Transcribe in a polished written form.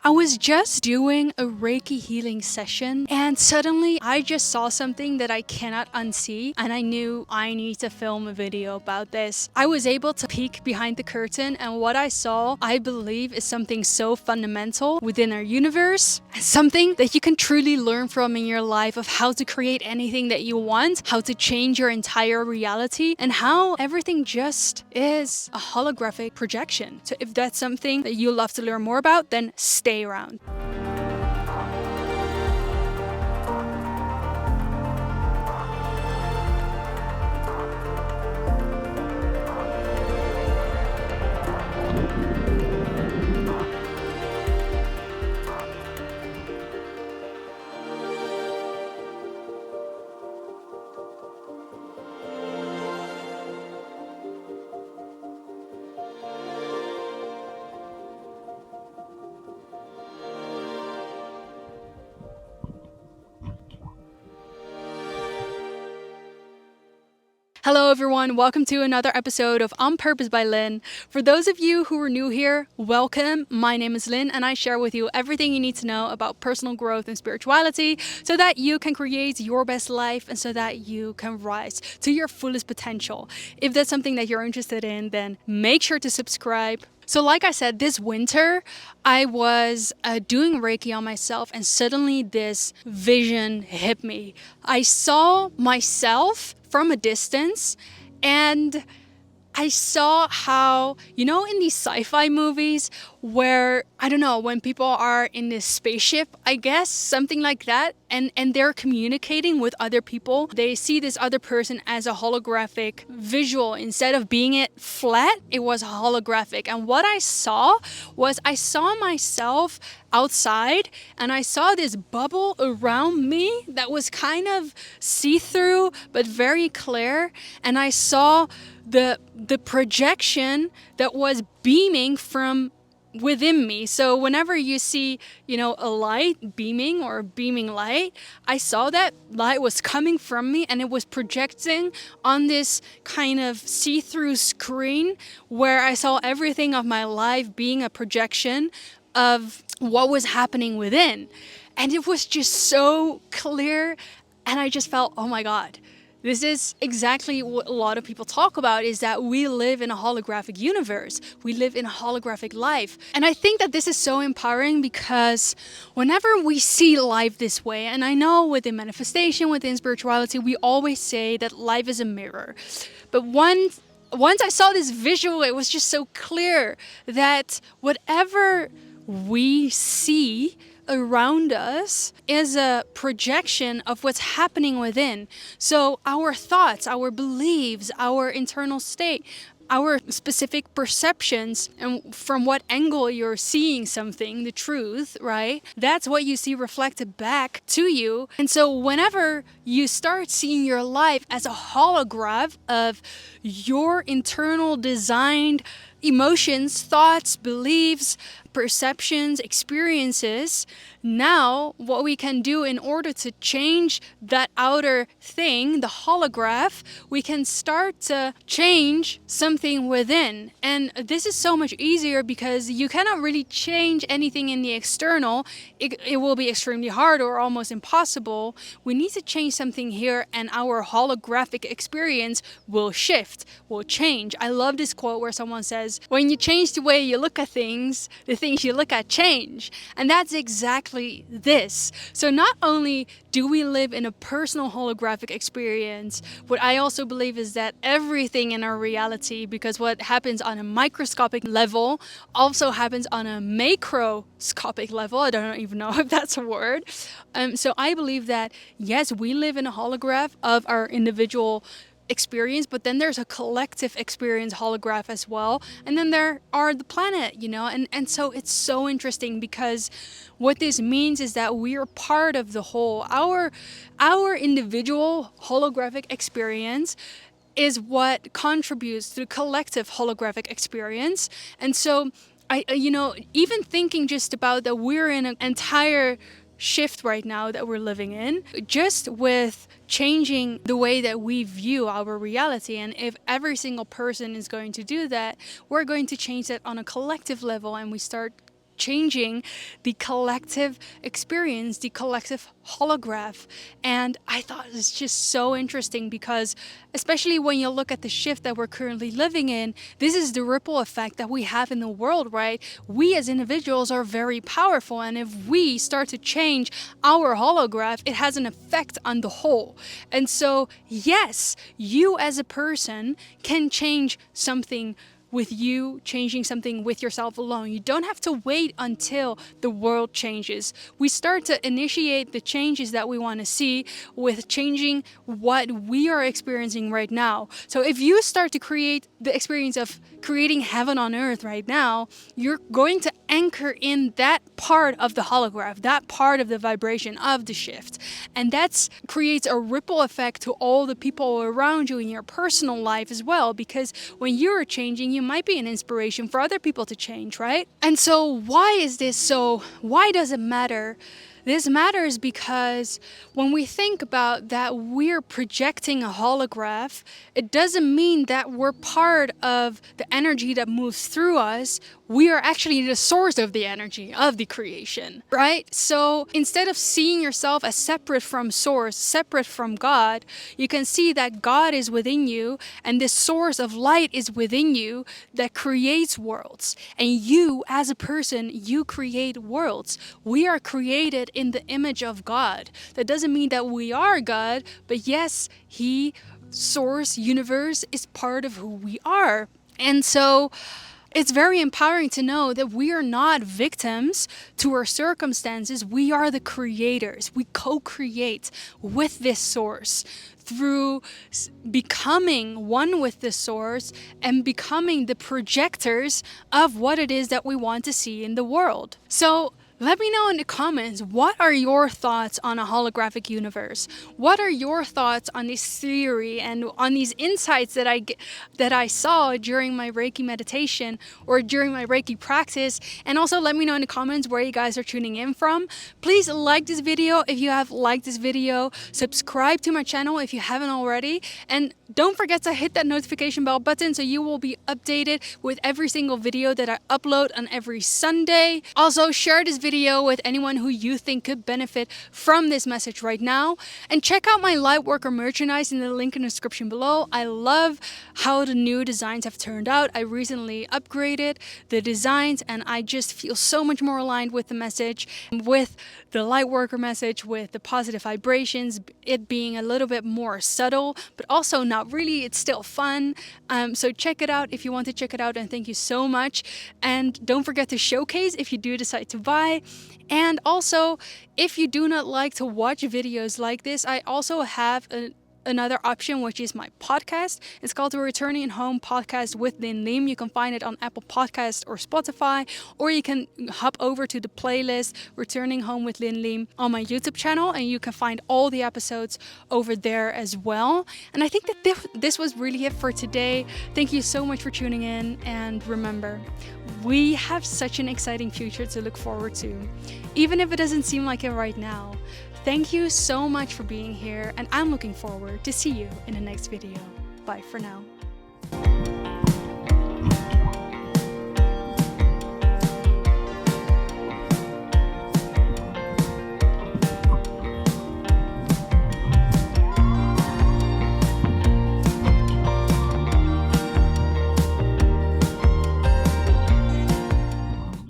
I was just doing a Reiki healing session and suddenly I just saw something that I cannot unsee and I knew I need to film a video about this. I was able to peek behind the curtain and what I saw, I believe, is something so fundamental within our universe and something that you can truly learn from in your life of how to create anything that you want, how to change your entire reality, and how everything just is a holographic projection. So if that's something that you love to learn more about, then stay around. Hello everyone, welcome to another episode of On Purpose by Lynn. For those of you who are new here, welcome. My name is Lynn and I share with you everything you need to know about personal growth and spirituality so that you can create your best life and so that you can rise to your fullest potential. If that's something that you're interested in, then make sure to subscribe. So like I said, this winter, I was doing Reiki on myself and suddenly this vision hit me. I saw myself from a distance and I saw how, in these sci-fi movies where, I don't know, when people are in this spaceship, I guess, something like that, and they're communicating with other people, they see this other person as a holographic visual. Instead of being it flat, it was holographic. And what I saw was I saw myself outside and I saw this bubble around me that was kind of see-through but very clear, and I saw the projection that was beaming from within me. So whenever you see, a light beaming or a beaming light, I saw that light was coming from me and it was projecting on this kind of see-through screen where I saw everything of my life being a projection of what was happening within. And it was just so clear and I just felt, oh my God. This is exactly what a lot of people talk about, is that we live in a holographic universe. We live in a holographic life. And I think that this is so empowering because whenever we see life this way, and I know within manifestation, within spirituality, we always say that life is a mirror. But once I saw this visual, it was just so clear that whatever we see around us is a projection of what's happening within. So our thoughts, our beliefs, our internal state, our specific perceptions, and from what angle you're seeing something, the truth, right? That's what you see reflected back to you. And so whenever you start seeing your life as a holograph of your internal designed emotions, thoughts, beliefs, perceptions, experiences, now what we can do in order to change that outer thing, the holograph, we can start to change something within. And this is so much easier because you cannot really change anything in the external. It will be extremely hard or almost impossible. We need to change something here and our holographic experience will shift, will change. I love this quote where someone says, when you change the way you look at things, the things you look at change. And that's exactly this. So not only do we live in a personal holographic experience, what I also believe is that everything in our reality, because what happens on a microscopic level also happens on a macroscopic level. I don't even know if that's a word. So I believe that, yes, we live in a holograph of our individual experience, but then there's a collective experience holograph as well, and then there are the planet, and so it's so interesting because what this means is that we are part of the whole. Our individual holographic experience is what contributes to the collective holographic experience. And so I even thinking just about that, we're in an entire shift right now that we're living in, just with changing the way that we view our reality. And if every single person is going to do that, we're going to change that on a collective level, and we start changing the collective experience, the collective holograph. And I thought it was just so interesting because, especially when you look at the shift that we're currently living in, this is the ripple effect that we have in the world, right? We as individuals are very powerful, and if we start to change our holograph, it has an effect on the whole. And so, yes, you as a person can change something with you, changing something with yourself alone. You don't have to wait until the world changes. We start to initiate the changes that we want to see with changing what we are experiencing right now. So if you start to create the experience of creating heaven on earth right now, you're going to anchor in that part of the holograph, that part of the vibration of the shift. And that creates a ripple effect to all the people around you in your personal life as well, because when you're changing, you might be an inspiration for other people to change, right? And so why is this so? Why does it matter? This matters because when we think about that we're projecting a holograph, it doesn't mean that we're part of the energy that moves through us. We are actually the source of the energy of the creation, right? So instead of seeing yourself as separate from source, separate from God, you can see that God is within you and this source of light is within you that creates worlds. And you as a person, you create worlds. We are created in the image of God. That doesn't mean that we are God, but yes, He, source, universe is part of who we are. And so it's very empowering to know that we are not victims to our circumstances. We are the creators. We co-create with this source through becoming one with the source and becoming the projectors of what it is that we want to see in the world. So let me know in the comments, what are your thoughts on a holographic universe? What are your thoughts on this theory and on these insights that I saw during my Reiki meditation or during my Reiki practice? And also let me know in the comments where you guys are tuning in from. Please like this video if you have liked this video. Subscribe to my channel if you haven't already. And don't forget to hit that notification bell button so you will be updated with every single video that I upload on every Sunday. Also, share this video with anyone who you think could benefit from this message right now. And check out my Lightworker merchandise in the link in the description below. I love how the new designs have turned out. I recently upgraded the designs and I just feel so much more aligned with the message, with the Lightworker message, with the positive vibrations, it being a little bit more subtle, but also not really, it's still fun. So check it out if you want to check it out, and thank you so much. And don't forget to showcase if you do decide to buy. And also, if you do not like to watch videos like this, I also have another option, which is my podcast. It's called the Returning Home Podcast with Lin Lim. You can find it on Apple Podcasts or Spotify, or you can hop over to the playlist Returning Home with Lin Lim on my YouTube channel, and you can find all the episodes over there as well. And I think that this was really it for today. Thank you so much for tuning in, and remember, we have such an exciting future to look forward to, even if it doesn't seem like it right now. Thank you so much for being here, and I'm looking forward to see you in the next video. Bye for now.